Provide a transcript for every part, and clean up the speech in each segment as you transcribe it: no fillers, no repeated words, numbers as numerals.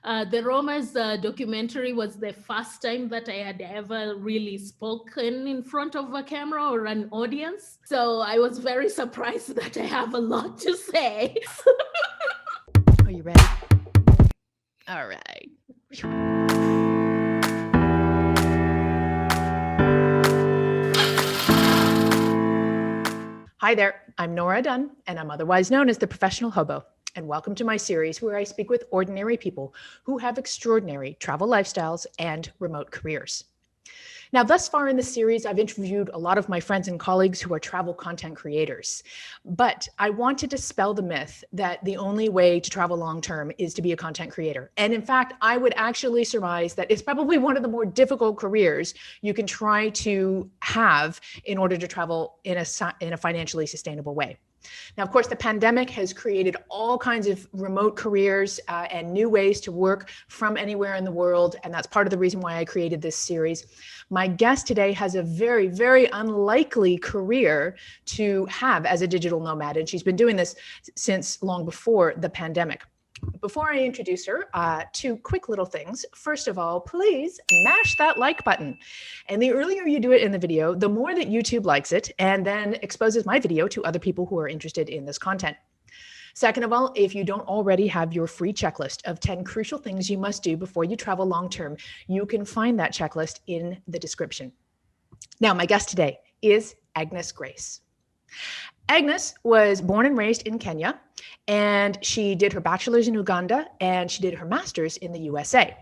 The Roma's documentary was the first time that I had ever really spoken in front of a camera or an audience. So I was very surprised that I have a lot to say. Are you ready? All right. Hi there, I'm Nora Dunn, and I'm otherwise known as the Professional Hobo. And welcome to my series where I speak with ordinary people who have extraordinary travel lifestyles and remote careers. Now, thus far in this series, I've interviewed a lot of my friends and colleagues who are travel content creators. But I want to dispel the myth that the only way to travel long-term is to be a content creator. And in fact, I would actually surmise that it's probably one of the more difficult careers you can try to have in order to travel in a financially sustainable way. Now, of course, the pandemic has created all kinds of remote careers and new ways to work from anywhere in the world. And that's part of the reason why I created this series. My guest today has a very, very unlikely career to have as a digital nomad. And she's been doing this since long before the pandemic. Before I introduce her, two quick little things. First of all, please mash that like button. And the earlier you do it in the video, the more that YouTube likes it and then exposes my video to other people who are interested in this content. Second of all, if you don't already have your free checklist of 10 crucial things you must do before you travel long-term, you can find that checklist in the description. Now, my guest today is Agnes Grace. Agnes was born and raised in Kenya, and she did her bachelor's in Uganda, and she did her master's in the USA.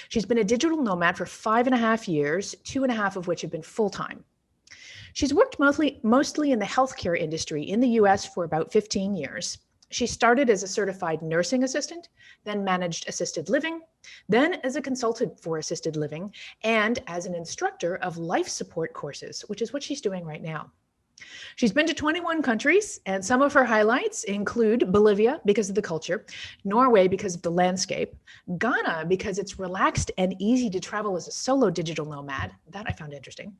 She's been a digital nomad for 5.5 years, 2.5 of which have been full-time. She's worked mostly in the healthcare industry in the US for about 15 years. She started as a certified nursing assistant, then managed assisted living, then as a consultant for assisted living, and as an instructor of life support courses, which is what she's doing right now. She's been to 21 countries, and some of her highlights include Bolivia because of the culture, Norway because of the landscape, Ghana because it's relaxed and easy to travel as a solo digital nomad. That I found interesting.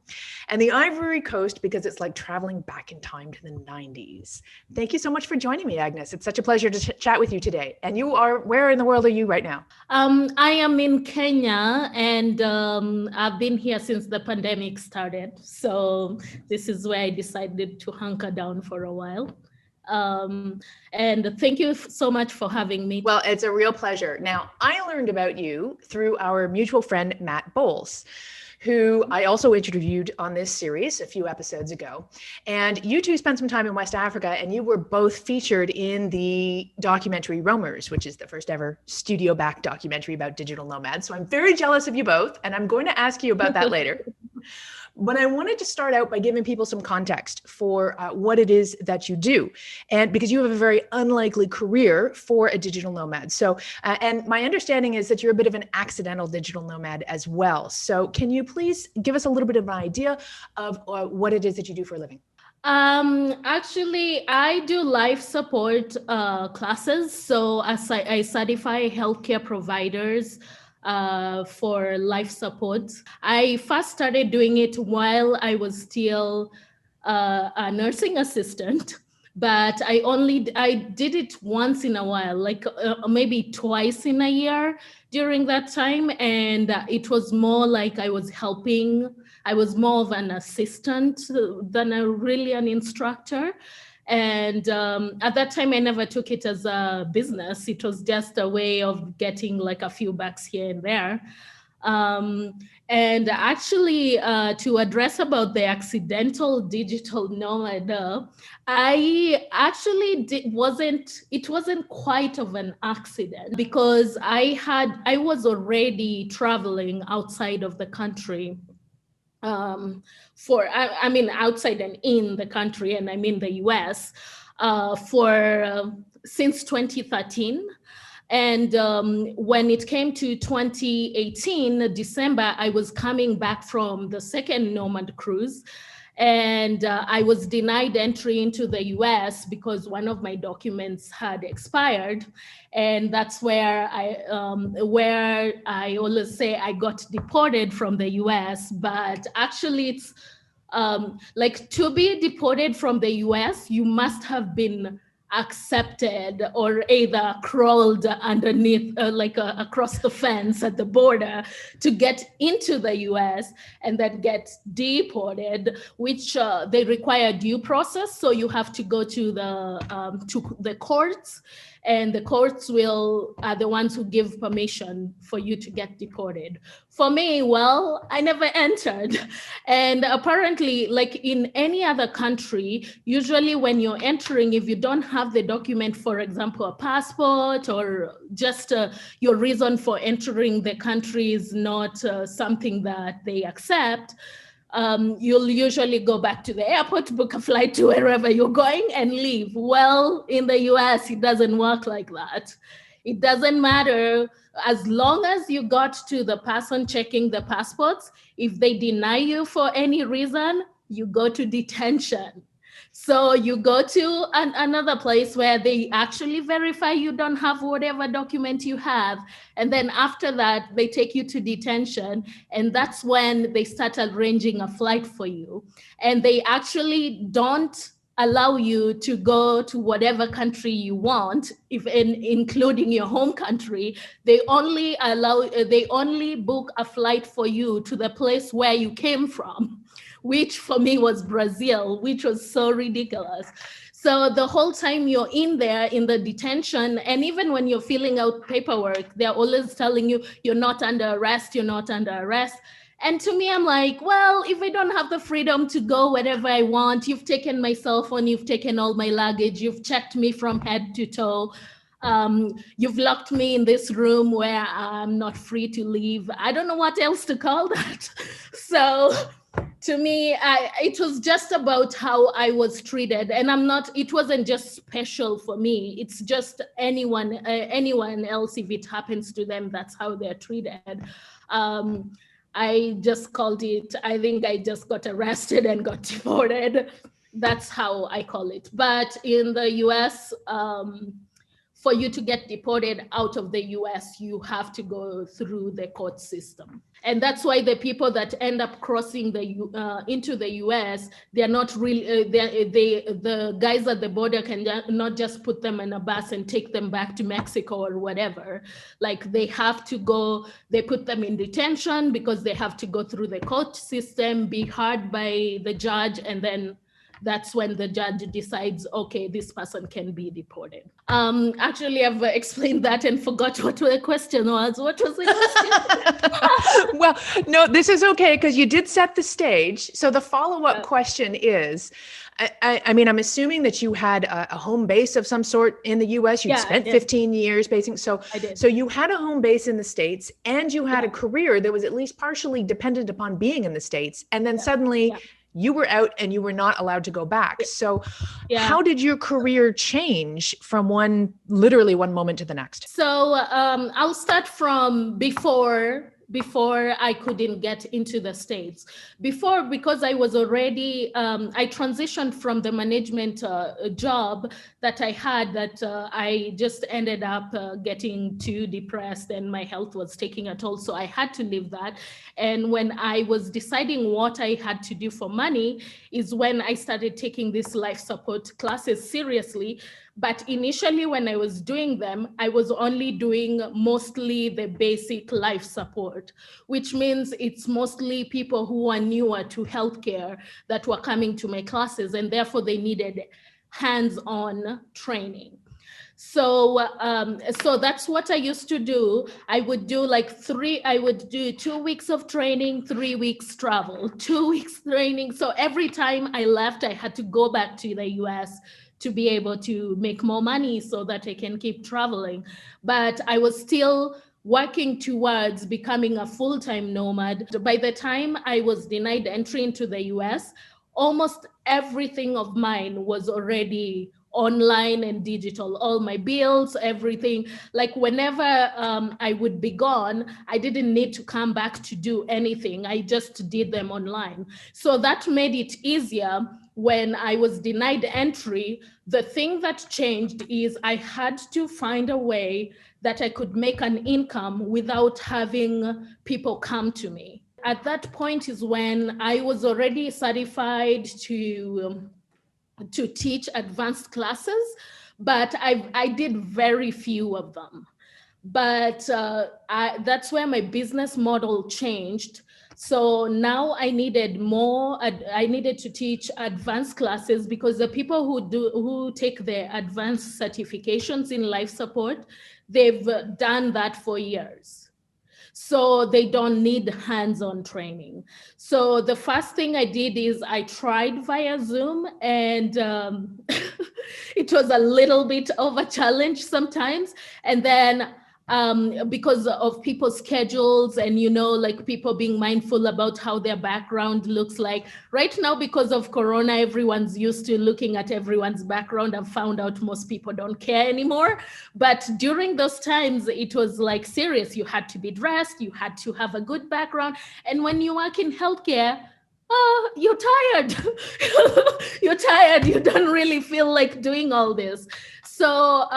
And the Ivory Coast because it's like traveling back in time to the 90s. Thank you so much for joining me, Agnes. It's such a pleasure to chat with you today. And where in the world are you right now? I am in Kenya, and I've been here since the pandemic started. So this is where I decided to hunker down for a while. And thank you so much for having me. Well, it's a real pleasure. Now, I learned about you through our mutual friend, Matt Bowles, who I also interviewed on this series a few episodes ago. And you two spent some time in West Africa, and you were both featured in the documentary Roamers, which is the first ever studio-backed documentary about digital nomads. So I'm very jealous of you both, and I'm going to ask you about that later. But I wanted to start out by giving people some context for what it is that you do. And because you have a very unlikely career for a digital nomad. So, and my understanding is that you're a bit of an accidental digital nomad as well. So can you please give us a little bit of an idea of what it is that you do for a living? Actually, I do life support classes. So I certify healthcare providers for life support. I first started doing it while I was still a nursing assistant, but I did it once in a while, like maybe twice in a year during that time. And it was more like I was helping. I was more of an assistant than really an instructor. And at that time, I never took it as a business. It was just a way of getting like a few bucks here and there. And actually, to address about the accidental digital nomad, it wasn't quite of an accident because I was already traveling outside of the country. Outside and in the country, and I mean the US, since 2013. And when it came to 2018, December, I was coming back from the second Nomad cruise. And I was denied entry into the US because one of my documents had expired. And that's where I always say I got deported from the US. But actually, it's like to be deported from the US, you must have been accepted or either crawled underneath, across the fence at the border to get into the US and then get deported, which they require due process. So you have to go to the courts, and the courts are the ones who give permission for you to get deported. For me, well, I never entered. And apparently, like in any other country, usually when you're entering, if you don't have the document, for example, a passport, or just your reason for entering the country is not something that they accept, you'll usually go back to the airport, book a flight to wherever you're going and leave. Well, in the US, it doesn't work like that. It doesn't matter. As long as you got to the person checking the passports, if they deny you for any reason, you go to detention. So you go to another place where they actually verify you don't have whatever document you have. And then after that, they take you to detention. And that's when they start arranging a flight for you. And they actually don't allow you to go to whatever country you want, including your home country. They only book a flight for you to the place where you came from, which for me was Brazil, which was so ridiculous. So the whole time you're in there in the detention, and even when you're filling out paperwork, they're always telling you, you're not under arrest, you're not under arrest. And to me, I'm like, well, if I don't have the freedom to go wherever I want, you've taken my cell phone, you've taken all my luggage, you've checked me from head to toe. You've locked me in this room where I'm not free to leave. I don't know what else to call that. So to me, it was just about how I was treated. And it wasn't just special for me. It's just anyone else, if it happens to them, that's how they're treated. I just called it, I think I just got arrested and got deported. That's how I call it. But in the US, for you to get deported out of the US, you have to go through the court system. And that's why the people that end up crossing into the US, they're not really, the guys at the border can not just put them in a bus and take them back to Mexico or whatever. Like they have to go, they put them in detention because they have to go through the court system, be heard by the judge, and then that's when the judge decides, okay, this person can be deported. Actually, I've explained that and forgot what the question was. What was the question? Well, no, this is okay because you did set the stage. So the follow-up question is, I mean, I'm assuming that you had a home base of some sort in the US. You'd spent 15 years basing. So you had a home base in the States and you had a career that was at least partially dependent upon being in the States. And then suddenly you were out and you were not allowed to go back. So how did your career change from literally one moment to the next? So I'll start from before I couldn't get into the States. Before, because I was already, I transitioned from the management job that I had, that I just ended up getting too depressed and my health was taking a toll. So I had to leave that. And when I was deciding what I had to do for money is when I started taking these life support classes seriously. But initially when I was doing them, I was only doing mostly the basic life support, which means it's mostly people who are newer to healthcare that were coming to my classes, and therefore they needed hands-on training. So that's what I used to do. I would do 2 weeks of training, 3 weeks travel, 2 weeks training. So every time I left, I had to go back to the US to be able to make more money so that I can keep traveling. But I was still working towards becoming a full-time nomad. By the time I was denied entry into the US, almost everything of mine was already online and digital, all my bills, everything. Like whenever I would be gone, I didn't need to come back to do anything. I just did them online. So that made it easier. When I was denied entry, the thing that changed is I had to find a way that I could make an income without having people come to me. At that point is when I was already certified to teach advanced classes, but I did very few of them. But that's where my business model changed. So now I needed more. I needed to teach advanced classes, because the people who take their advanced certifications in life support, they've done that for years. So they don't need hands-on training. So the first thing I did is I tried via Zoom, and it was a little bit of a challenge sometimes. And then because of people's schedules and, like people being mindful about how their background looks like. Right now, because of Corona, everyone's used to looking at everyone's background. I've found out most people don't care anymore. But during those times, it was like serious. You had to be dressed, you had to have a good background. And when you work in healthcare, you're tired. You're tired. You don't really feel like doing all this. So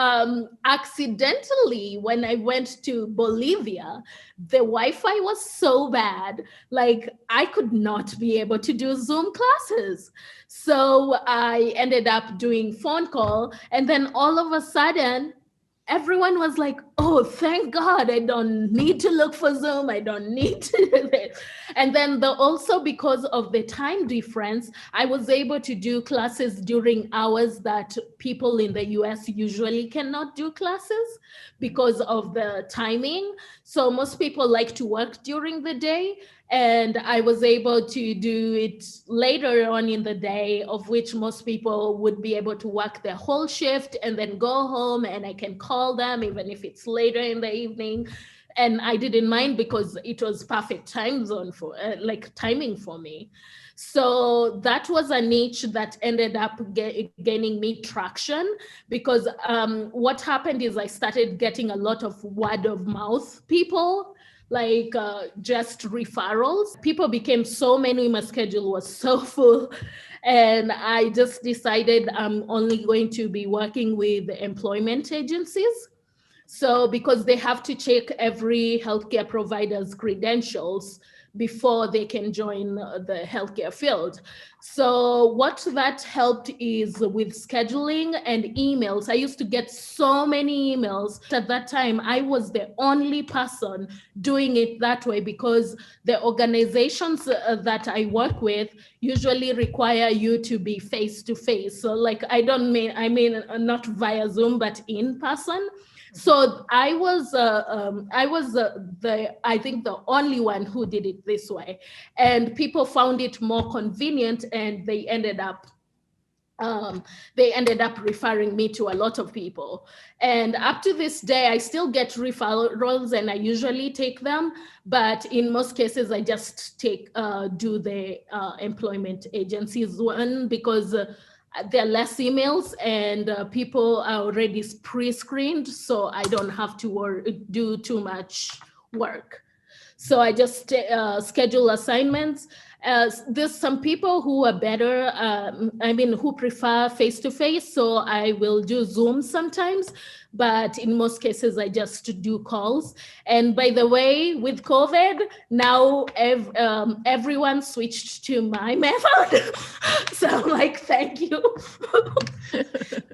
accidentally, when I went to Bolivia, the Wi-Fi was so bad, like I could not be able to do Zoom classes. So I ended up doing phone call, and then all of a sudden, everyone was like, oh, thank God, I don't need to look for Zoom. I don't need to do this. And then also because of the time difference, I was able to do classes during hours that people in the US usually cannot do classes because of the timing. So most people like to work during the day. And I was able to do it later on in the day, of which most people would be able to work their whole shift and then go home, and I can call them even if it's later in the evening. And I didn't mind because it was perfect time zone for timing for me. So that was a niche that ended up gaining me traction, because what happened is I started getting a lot of word of mouth people, like just referrals. People became so many, my schedule was so full. And I just decided I'm only going to be working with employment agencies. So because they have to check every healthcare provider's credentials before they can join the healthcare field. So what that helped is with scheduling and emails. I used to get so many emails. At that time, I was the only person doing it that way, because the organizations that I work with usually require you to be face to face. So like, I mean not via Zoom, but in person. So I was I think the only one who did it this way, and people found it more convenient, and they ended up referring me to a lot of people. And up to this day, I still get referrals, and I usually take them. But in most cases, I just do the employment agencies one, because there are less emails, and people are already pre-screened, so I don't have to do too much work. So I just schedule assignments. There's some people who are better, who prefer face-to-face, so I will do Zoom sometimes, but in most cases, I just do calls. And by the way, with COVID, now everyone switched to my method. So I'm like, thank you.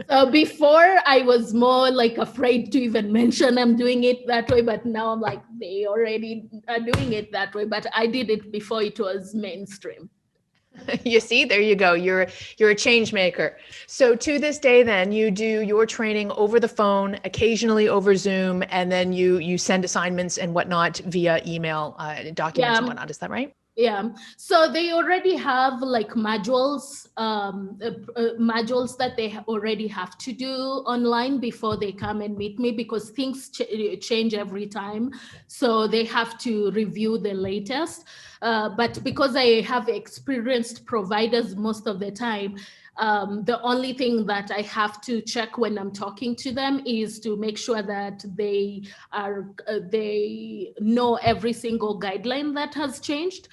So before, I was more like afraid to even mention I'm doing it that way, but now I'm like, they already are doing it that way, but I did it before it was mainstream. You see, there you go. You're a change maker. So to this day, then you do your training over the phone, occasionally over Zoom, and then you send assignments and whatnot via email, documents and whatnot. Is that right? Yeah. So they already have like modules that they already have to do online before they come and meet me, because things change every time. So they have to review the latest. But because I have experienced providers most of the time, the only thing that I have to check when I'm talking to them is to make sure that they know every single guideline that has changed,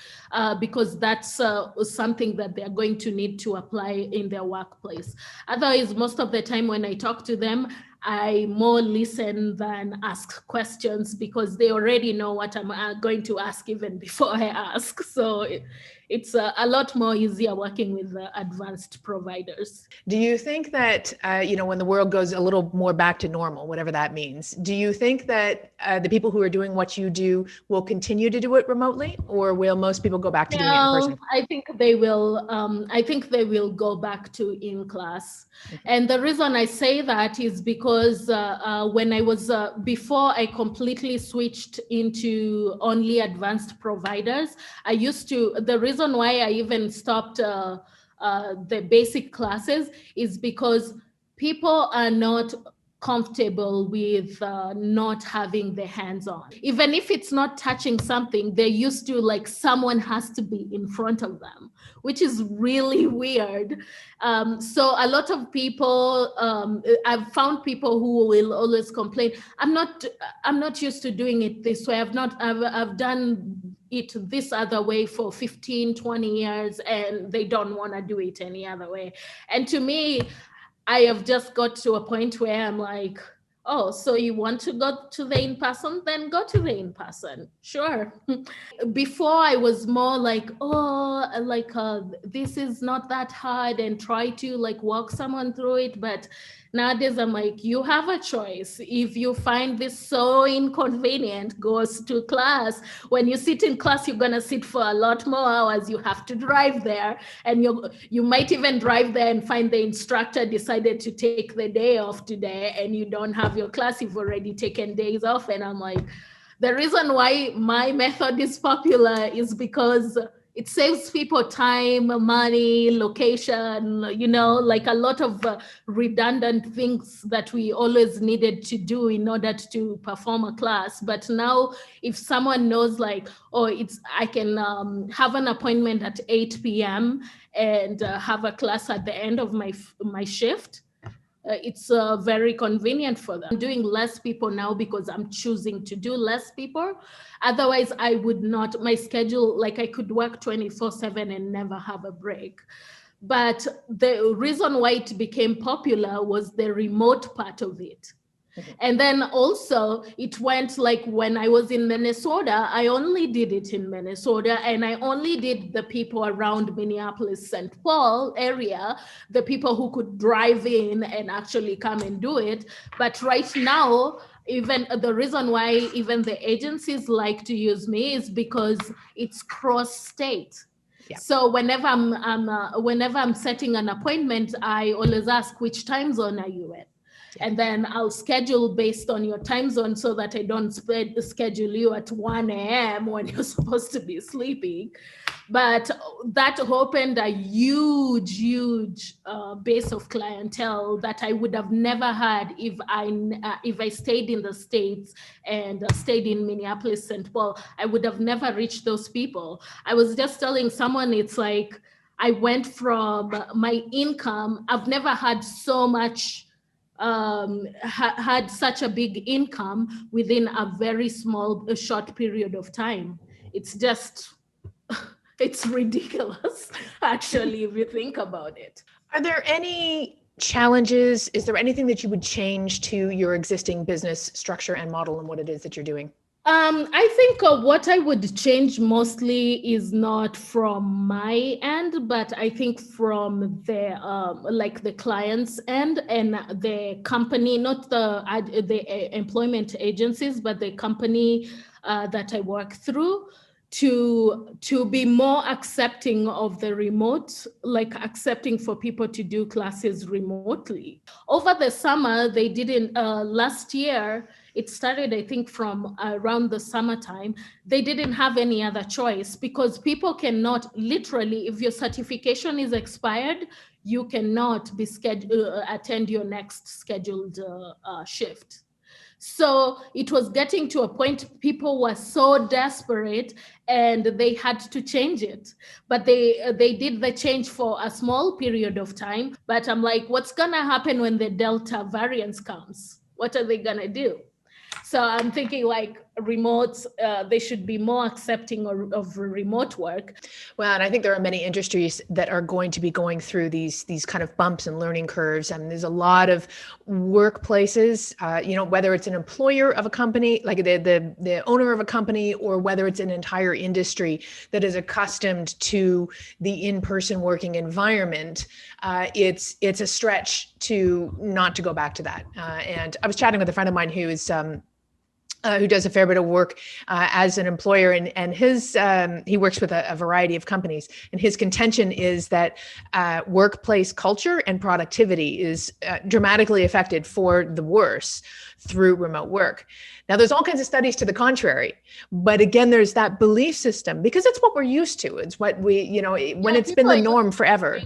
because that's something that they're going to need to apply in their workplace. Otherwise, most of the time when I talk to them, I more listen than ask questions because they already know what I'm going to ask even before I ask. So it's a lot more easier working with advanced providers. Do you think that, when the world goes a little more back to normal, whatever that means, do you think that the people who are doing what you do will continue to do it remotely, or will most people go back to doing it in person? I think they will. I think they will go back to in class, and the reason I say that is because when I was before I completely switched into only advanced providers, I used to. The reason why I even stopped the basic classes is because people are not comfortable with not having their hands on. Even if it's not touching something, they're used to like someone has to be in front of them, which is really weird. So a lot of people, I've found people who will always complain, I'm not used to doing it this way. I've done it this other way for 15, 20 years, and they don't want to do it any other way. And to me, I have just got to a point where I'm like, oh, so you want to go to the in-person? Then go to the in-person. Sure. Before I was more like, this is not that hard, and try to like walk someone through it. But nowadays I'm like, you have a choice. If you find this so inconvenient, go to class. When you sit in class, you're gonna sit for a lot more hours. You have to drive there, and you might even drive there and find the instructor decided to take the day off today, and you don't have your class. You've already taken days off. And I'm like, the reason why my method is popular is because it saves people time, money, location, like a lot of redundant things that we always needed to do in order to perform a class. But now if someone knows like, oh, I can have an appointment at 8 p.m. and have a class at the end of my shift, it's very convenient for them. I'm doing less people now because I'm choosing to do less people. Otherwise, I would not, my schedule, like I could work 24/7 and never have a break. But the reason why it became popular was the remote part of it. And then also it went like when I was in Minnesota, I only did it in Minnesota, and I only did the people around Minneapolis, St. Paul area, the people who could drive in and actually come and do it. But right now, even the reason why even the agencies like to use me is because it's cross-state. Yeah. So whenever I'm setting an appointment, I always ask, which time zone are you in? And then I'll schedule based on your time zone so that I don't schedule you at 1 a.m. when you're supposed to be sleeping. But that opened a huge base of clientele that I would have never had if I stayed in the States and stayed in Minneapolis, St. Paul. I would have never reached those people. I was just telling someone, it's like I went from my income. I've never had so much had such a big income within a very short period of time. It's just, it's ridiculous, actually, if you think about it. Are there any challenges? Is there anything that you would change to your existing business structure and model and what it is that you're doing? I think what I would change mostly is not from my end, but I think from the client's end and the company, not the employment agencies, but the company that I work through, to be more accepting of the remote, like accepting for people to do classes remotely. Over the summer, they didn't, last year, it started, I think, from around the summertime. They didn't have any other choice because people cannot, literally, if your certification is expired, you cannot be attend your next scheduled shift. So it was getting to a point people were so desperate and they had to change it. But they did the change for a small period of time. But I'm like, what's going to happen when the Delta variant comes? What are they going to do? So I'm thinking like remote, they should be more accepting of remote work. Well, and I think there are many industries that are going to be going through these kind of bumps and learning curves. And there's a lot of workplaces, whether it's an employer of a company, like the owner of a company, or whether it's an entire industry that is accustomed to the in-person working environment, it's a stretch to not to go back to that. And I was chatting with a friend of mine who does a fair bit of work as an employer, and he works with a variety of companies, and his contention is that workplace culture and productivity is dramatically affected for the worse through remote work. Now, there's all kinds of studies to the contrary, but again, there's that belief system because it's what we're used to. It's what when it's been the norm forever.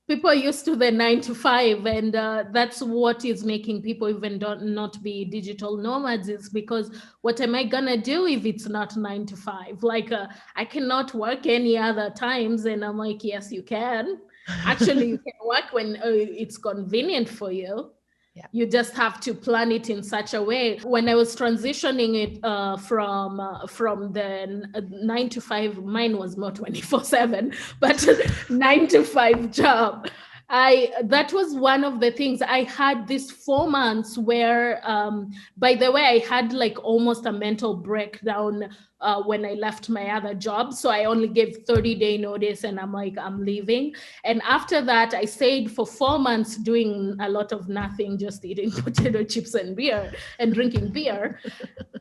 People are used to the 9 to 5, and that's what is making people even not be digital nomads, is because what am I gonna do if it's not 9 to 5? Like I cannot work any other times. And I'm like, yes, you can. Actually, you can work when it's convenient for you. Yeah. You just have to plan it in such a way. When I was transitioning it from the 9 to 5, mine was not 24/7, but 9 to 5 job. That was one of the things. I had this 4 months where, by the way, I had like almost a mental breakdown when I left my other job. So I only gave 30-day notice and I'm like, I'm leaving. And after that, I stayed for 4 months doing a lot of nothing, just eating potato chips and beer and drinking beer.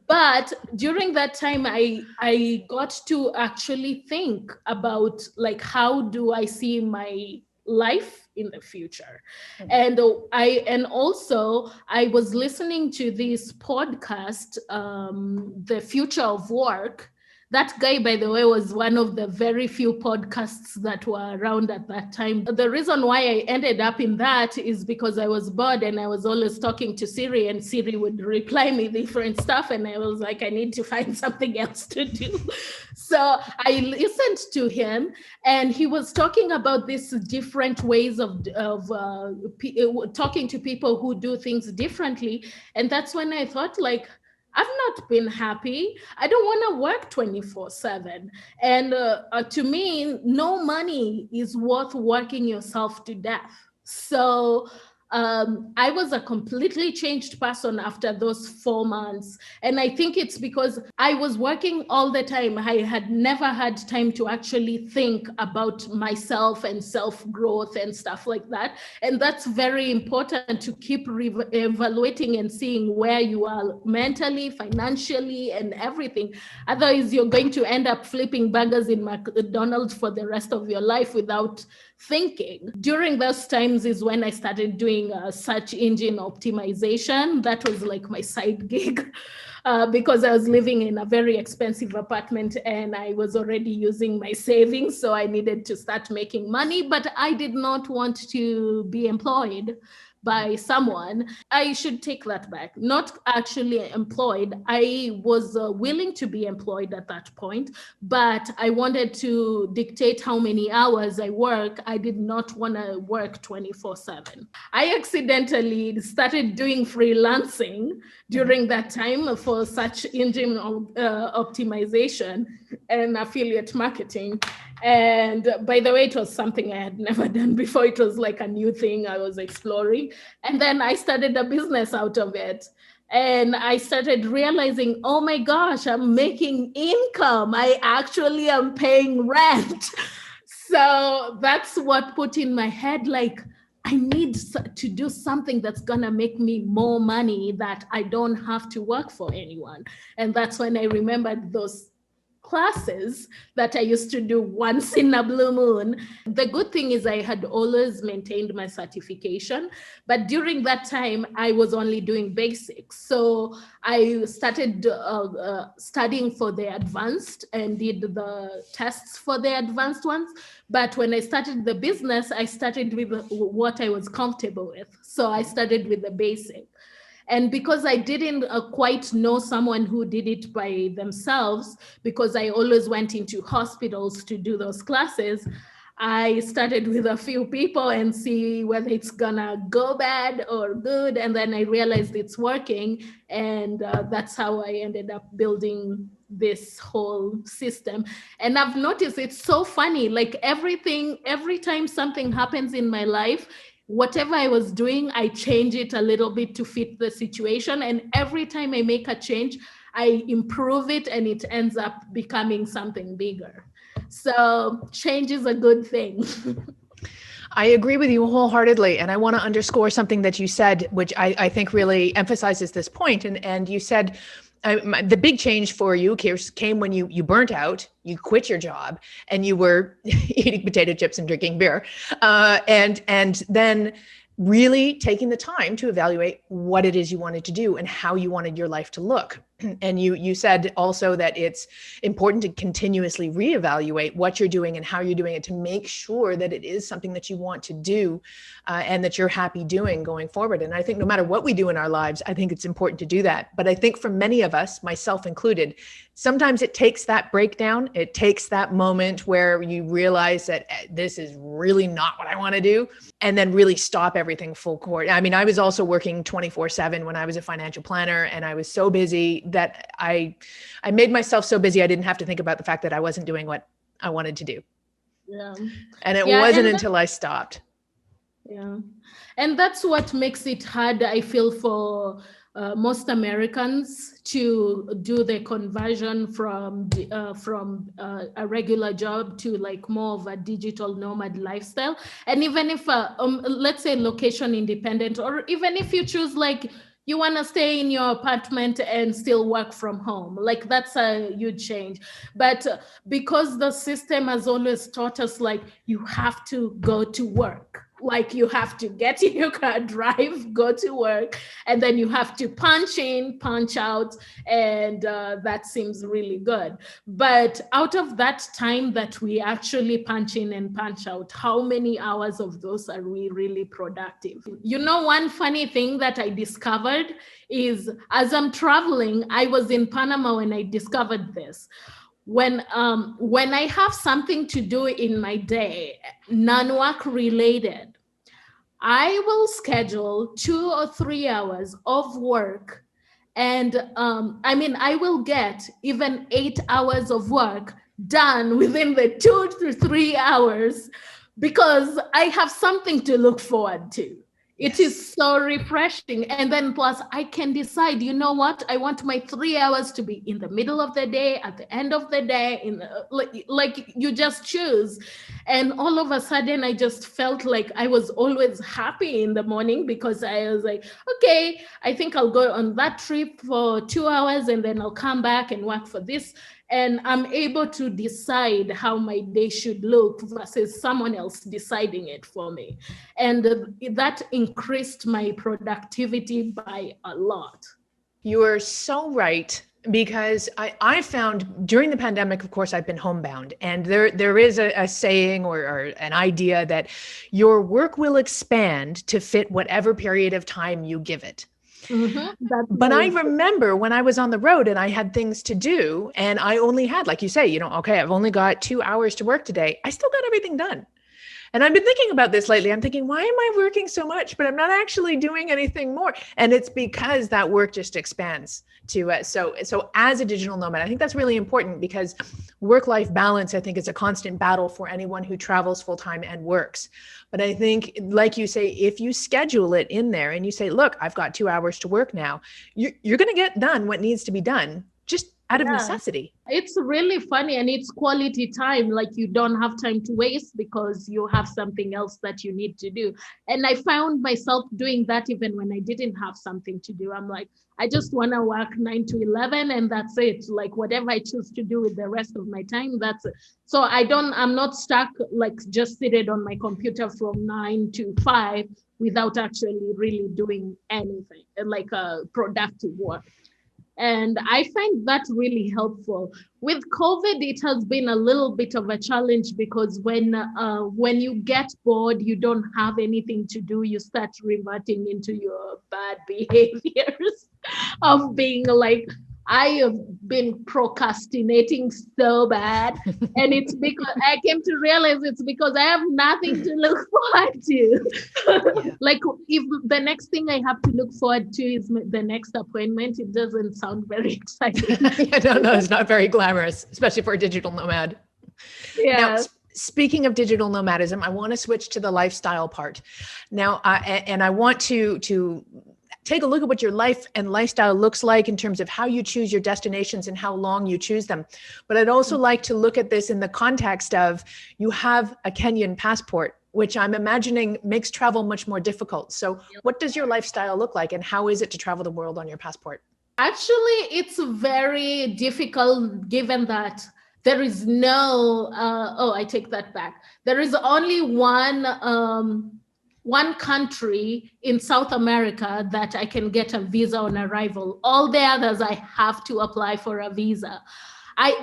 But during that time, I got to actually think about like, how do I see my life in the future? And also I was listening to this podcast, The Future of Work. That guy, by the way, was one of the very few podcasts that were around at that time. The reason why I ended up in that is because I was bored and I was always talking to Siri, and Siri would reply me different stuff. And I was like, I need to find something else to do. So I listened to him, and he was talking about these different ways of talking to people who do things differently. And that's when I thought, like, I've not been happy. I don't want to work 24/7. And to me, no money is worth working yourself to death. So I was a completely changed person after those 4 months. And I think it's because I was working all the time. I had never had time to actually think about myself and self-growth and stuff like that. And that's very important, to keep evaluating and seeing where you are mentally, financially, and everything. Otherwise, you're going to end up flipping burgers in McDonald's for the rest of your life without thinking. During those times is when I started doing search engine optimization. That was like my side gig because I was living in a very expensive apartment and I was already using my savings. So I needed to start making money, but I did not want to be employed by someone. I should take that back. Not actually employed. I was willing to be employed at that point, but I wanted to dictate how many hours I work. I did not want to work 24/7. I accidentally started doing freelancing during that time for search engine optimization and affiliate marketing. And by the way, it was something I had never done before. It was like a new thing I was exploring. And then I started a business out of it. And I started realizing, oh my gosh, I'm making income. I actually am paying rent. So that's what put in my head, like, I need to do something that's going to make me more money that I don't have to work for anyone. And that's when I remembered those classes that I used to do once in a blue moon. The good thing is I had always maintained my certification, but during that time I was only doing basics. So I started studying for the advanced and did the tests for the advanced ones. But when I started the business, I started with what I was comfortable with. So I started with the basic. And because I didn't quite know someone who did it by themselves, because I always went into hospitals to do those classes, I started with a few people and see whether it's gonna go bad or good. And then I realized it's working. And that's how I ended up building this whole system. And I've noticed it's so funny. Like every time something happens in my life, whatever I was doing, I change it a little bit to fit the situation. And every time I make a change, I improve it and it ends up becoming something bigger. So change is a good thing. I agree with you wholeheartedly. And I want to underscore something that you said, which I think really emphasizes this point. And you said the big change for you came when you burnt out, you quit your job, and you were eating potato chips and drinking beer. And then really taking the time to evaluate what it is you wanted to do and how you wanted your life to look. And you said also that it's important to continuously reevaluate what you're doing and how you're doing it to make sure that it is something that you want to do and that you're happy doing going forward. And I think no matter what we do in our lives, I think it's important to do that. But I think for many of us, myself included, sometimes it takes that breakdown. It takes that moment where you realize that this is really not what I want to do, and then really stop everything full court. I mean, I was also working 24/7 when I was a financial planner, and I was so busy that I made myself so busy I didn't have to think about the fact that I wasn't doing what I wanted to do. Yeah. And it wasn't until I stopped. Yeah. And that's what makes it hard, I feel, for most Americans to do the conversion from a regular job to like more of a digital nomad lifestyle. And even if, let's say, location independent, or even if you choose like you want to stay in your apartment and still work from home, like that's a huge change. But because the system has always taught us like you have to go to work, like you have to get in your car, drive, go to work, and then you have to punch in, punch out, and that seems really good. But out of that time that we actually punch in and punch out, how many hours of those are we really productive? You know, one funny thing that I discovered is as I'm traveling, I was in Panama when I discovered this. When I have something to do in my day, non-work related, I will schedule 2 or 3 hours of work. And I will get even 8 hours of work done within the 2 to 3 hours because I have something to look forward to. It is so refreshing. And then plus I can decide, you know what? I want my 3 hours to be in the middle of the day, at the end of the day, like you just choose. And all of a sudden I just felt like I was always happy in the morning because I was like, okay, I think I'll go on that trip for 2 hours and then I'll come back and work for this. And I'm able to decide how my day should look versus someone else deciding it for me. And that increased my productivity by a lot. You are so right. Because I found during the pandemic, of course, I've been homebound, and there is a saying or an idea that your work will expand to fit whatever period of time you give it. Mm-hmm. But I remember when I was on the road and I had things to do and I only had, like you say, okay, I've only got 2 hours to work today. I still got everything done. And I've been thinking about this lately. I'm thinking, why am I working so much, but I'm not actually doing anything more? And it's because that work just expands to so as a digital nomad, I think that's really important because work-life balance, I think, is a constant battle for anyone who travels full-time and works. But I think, like you say, if you schedule it in there and you say, look, I've got 2 hours to work now, you're going to get done what needs to be done just out of necessity. It's really funny, and it's quality time. Like you don't have time to waste because you have something else that you need to do. And I found myself doing that even when I didn't have something to do. I'm like, I just want to work 9 to 11 and that's it. Like whatever I choose to do with the rest of my time, that's it. So I'm not stuck like just seated on my computer from 9 to 5 without actually really doing anything like productive work. And I find that really helpful. With COVID, it has been a little bit of a challenge because when you get bored, you don't have anything to do, you start reverting into your bad behaviors of being like, been procrastinating so bad. And it's because I came to realize it's because I have nothing to look forward to. Yeah. Like if the next thing I have to look forward to is the next appointment, it doesn't sound very exciting. Yeah, no, it's not very glamorous, especially for a digital nomad. Now, Yeah. speaking of digital nomadism, I want to switch to the lifestyle part. Now, I want to take a look at what your life and lifestyle looks like in terms of how you choose your destinations and how long you choose them. But I'd also like to look at this in the context of you have a Kenyan passport, which I'm imagining makes travel much more difficult. So what does your lifestyle look like and how is it to travel the world on your passport? Actually, it's very difficult given that there is no, I take that back. There is only one country in South America that I can get a visa on arrival. All the others, I have to apply for a visa.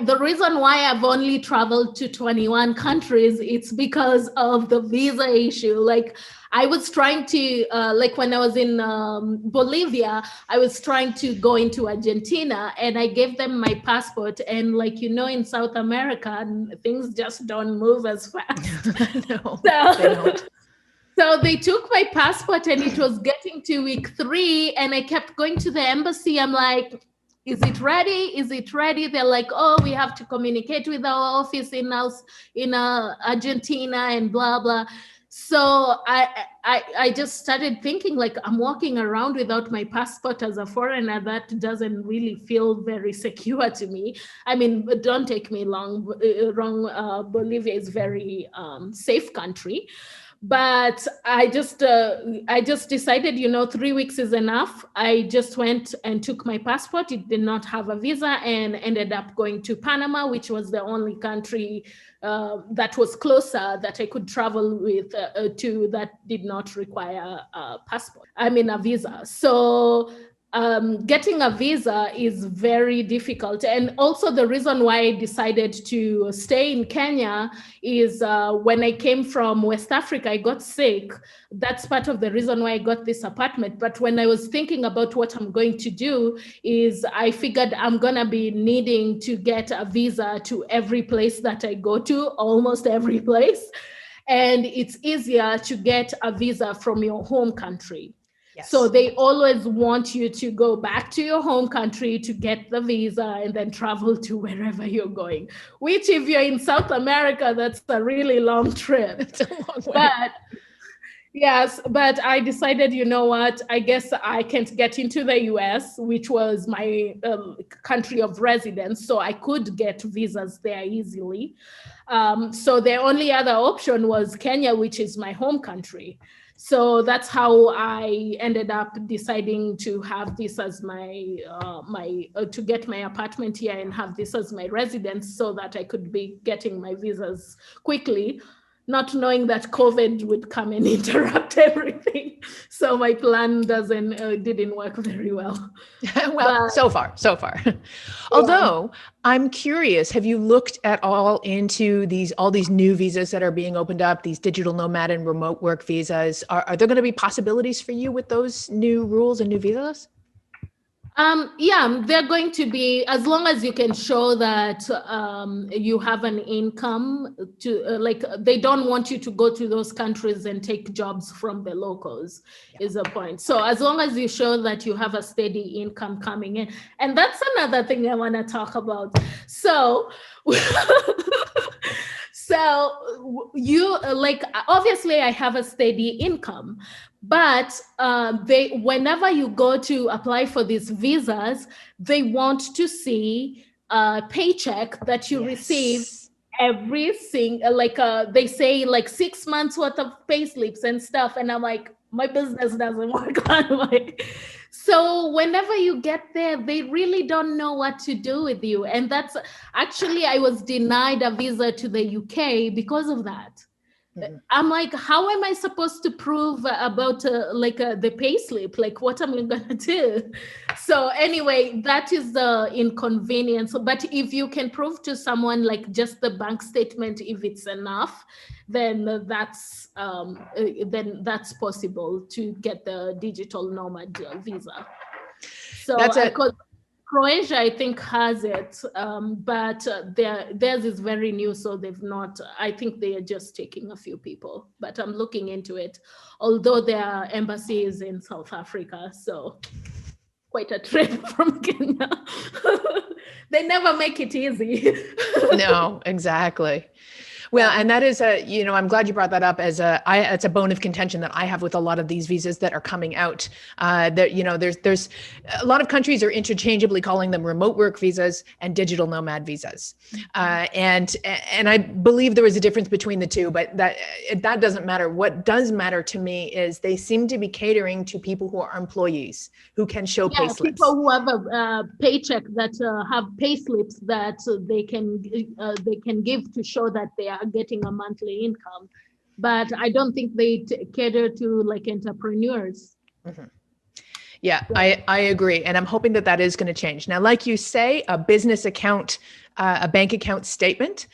The reason why I've only traveled to 21 countries, it's because of the visa issue. Like I was trying to, like when I was in Bolivia, I was trying to go into Argentina and I gave them my passport. And like, in South America, things just don't move as fast. No, they don't. So they took my passport and it was getting to week 3 and I kept going to the embassy. I'm like, is it ready? Is it ready? They're like, oh, we have to communicate with our office in Argentina and blah, blah. So I just started thinking like I'm walking around without my passport as a foreigner. That doesn't really feel very secure to me. I mean, don't take me wrong. Bolivia is very safe country. But I just decided, 3 weeks is enough. I just went and took my passport. It did not have a visa and ended up going to Panama, which was the only country that was closer that I could travel with to that did not require a visa. So getting a visa is very difficult. And also the reason why I decided to stay in Kenya is when I came from West Africa, I got sick. That's part of the reason why I got this apartment. But when I was thinking about what I'm going to do is I figured I'm going to be needing to get a visa to every place that I go to, almost every place. And it's easier to get a visa from your home country. Yes. So they always want you to go back to your home country to get the visa and then travel to wherever you're going, which if you're in South America, that's a really long trip. It's a long way. But yes, but I decided, you know what, I guess I can't get into the US, which was my country of residence. So I could get visas there easily. So the only other option was Kenya, which is my home country. So that's how I ended up deciding to have this as to get my apartment here and have this as my residence so that I could be getting my visas quickly, not knowing that COVID would come and interrupt everything. So my plan didn't work very well. Well, so far. Although I'm curious, have you looked at all into all these new visas that are being opened up, these digital nomad and remote work visas? Are there going to be possibilities for you with those new rules and new visas? Yeah, they're going to be, as long as you can show that you have an income they don't want you to go to those countries and take jobs from the locals is the point. So as long as you show that you have a steady income coming in, and that's another thing I want to talk about. So you obviously I have a steady income, but whenever you go to apply for these visas, they want to see a paycheck that you receive every single, they say 6 months worth of pay slips and stuff. And I'm like, my business doesn't work that way. So whenever you get there, they really don't know what to do with you. And that's actually, I was denied a visa to the UK because of that. Mm-hmm. I'm like, how am I supposed to prove about the pay slip? Like, what am I going to do? So anyway, that is the inconvenience. But if you can prove to someone like just the bank statement, if it's enough, then that's possible to get the digital nomad visa. So Croatia, I think, has it, but theirs is very new, so they've not. I think they are just taking a few people, but I'm looking into it. Although their embassy is in South Africa, so quite a trip from Kenya. They never make it easy. No, exactly. Well, and that is I'm glad you brought that up it's a bone of contention that I have with a lot of these visas that are coming out. There's a lot of countries are interchangeably calling them remote work visas and digital nomad visas. And I believe there is a difference between the two, but that doesn't matter. What does matter to me is they seem to be catering to people who are employees who can show pay slips. People who have a paycheck that have pay slips that they can give to show that they are getting a monthly income, but I don't think they cater to like entrepreneurs. Mm-hmm. Yeah, I agree. And I'm hoping that is going to change. Now, like you say, a business account, a bank account statement,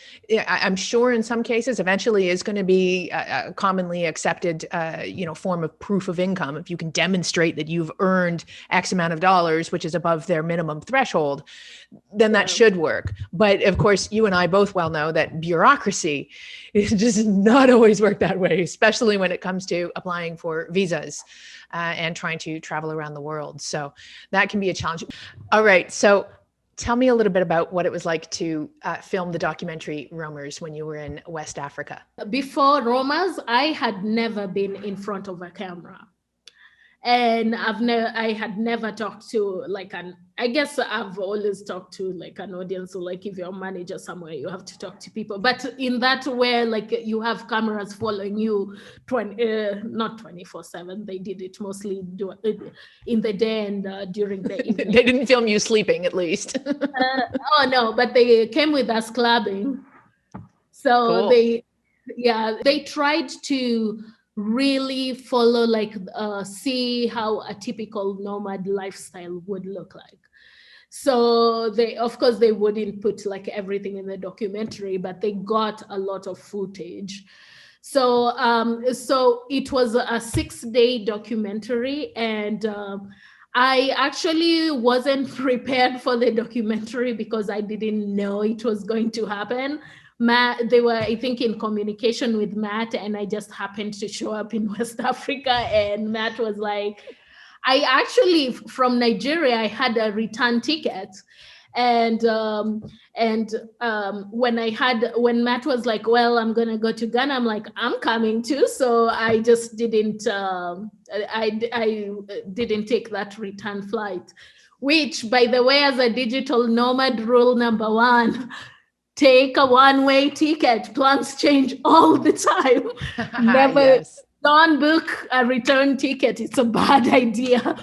I'm sure in some cases eventually is going to be a commonly accepted, form of proof of income. If you can demonstrate that you've earned X amount of dollars, which is above their minimum threshold, then that should work. But of course, you and I both well know that bureaucracy does not always work that way, especially when it comes to applying for visas and trying to travel around the world. So that can be a challenge. All right. So tell me a little bit about what it was like to film the documentary Roamers when you were in West Africa. Before Roamers, I had never been in front of a camera. And I had never talked to I guess I've always talked to like an audience. So like if you're a manager somewhere, you have to talk to people. But in that where like you have cameras following you, not 24/7. They did it mostly in the day and during the evening. They didn't film you sleeping, at least. Oh no, but they came with us clubbing. So cool. They tried to really follow see how a typical nomad lifestyle would look like. So they wouldn't put like everything in the documentary, but they got a lot of footage. So it was a 6-day documentary, and I actually wasn't prepared for the documentary because I didn't know it was going to happen. Matt, they were, I think, in communication with Matt, and I just happened to show up in West Africa, and Matt was like, I actually, from Nigeria, I had a return ticket. And when Matt was like, well, I'm going to go to Ghana, I'm like, I'm coming too. So I just didn't, I didn't take that return flight, which, by the way, as a digital nomad, rule number 1, take a one-way ticket. Plans change all the time. Never, don't book a return ticket. It's a bad idea.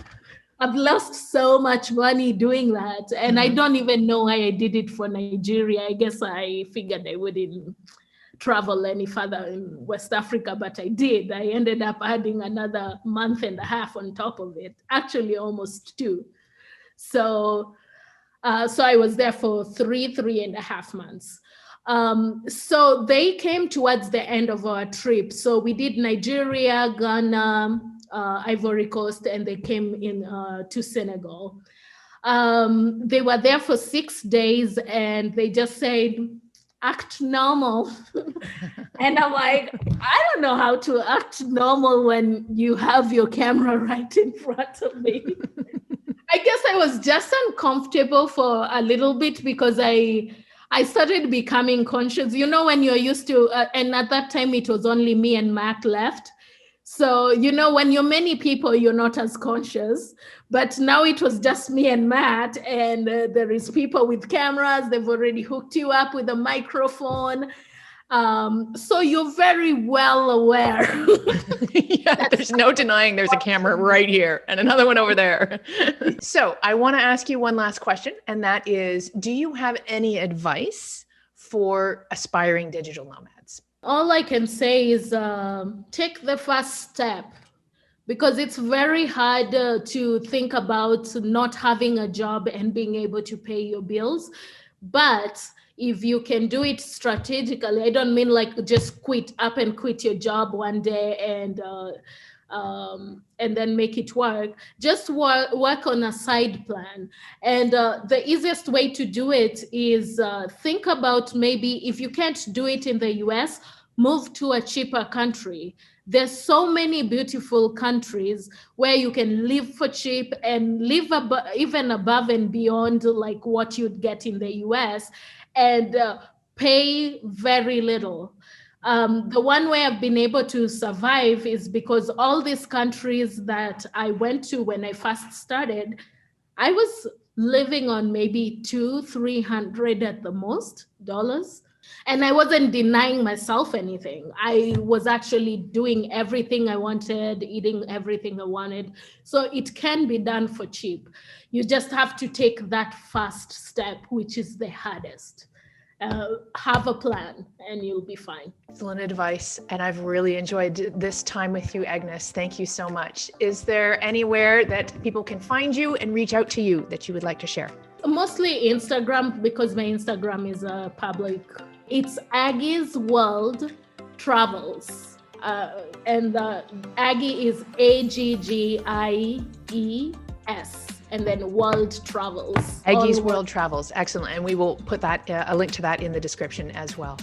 I've lost so much money doing that. And I don't even know why I did it for Nigeria. I guess I figured I wouldn't travel any further in West Africa, but I did. I ended up adding another month and a half on top of it, actually almost 2. So I was there for 3.5 months. So they came towards the end of our trip. So we did Nigeria, Ghana, Ivory Coast, and they came in to Senegal. They were there for 6 days, and they just said, act normal. And I'm like, I don't know how to act normal when you have your camera right in front of me. I guess I was just uncomfortable for a little bit because I started becoming conscious. You know, when you're used to, and at that time it was only me and Matt left. So, you know, when you're many people, you're not as conscious. But now it was just me and Matt, and there is people with cameras. They've already hooked you up with a microphone. So you're very well aware. Yeah, there's no denying there's a camera right here and another one over there. So I want to ask you one last question, and that is, do you have any advice for aspiring digital nomads? All I can say is take the first step, because it's very hard to think about not having a job and being able to pay your bills. But if you can do it strategically, I don't mean like just quit your job one day and and then make it work. Just work on a side plan. And the easiest way to do it is think about, maybe if you can't do it in the US, move to a cheaper country. There's so many beautiful countries where you can live for cheap and live even above and beyond like what you'd get in the US, and pay very little. The one way I've been able to survive is because all these countries that I went to when I first started, I was living on maybe $200-300 at the most dollars. And I wasn't denying myself anything. I was actually doing everything I wanted, eating everything I wanted. So it can be done for cheap. You just have to take that first step, which is the hardest. Have a plan and you'll be fine. Excellent advice. And I've really enjoyed this time with you, Agnes. Thank you so much. Is there anywhere that people can find you and reach out to you that you would like to share? Mostly Instagram, because my Instagram is public. It's Aggie's World Travels. And Aggie is Aggies. And then World Travels. Aggie's World Travels. Excellent. And we will put that a link to that in the description as well.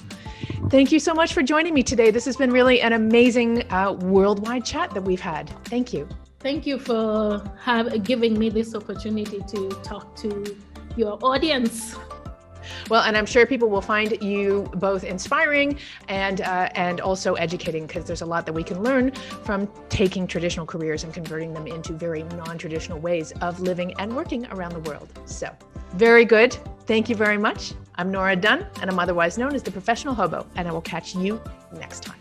Thank you so much for joining me today. This has been really an amazing worldwide chat that we've had. Thank you. Thank you for giving me this opportunity to talk to your audience. Well, and I'm sure people will find you both inspiring and also educating, because there's a lot that we can learn from taking traditional careers and converting them into very non-traditional ways of living and working around the world. So, very good. Thank you very much. I'm Nora Dunn, and I'm otherwise known as the Professional Hobo, and I will catch you next time.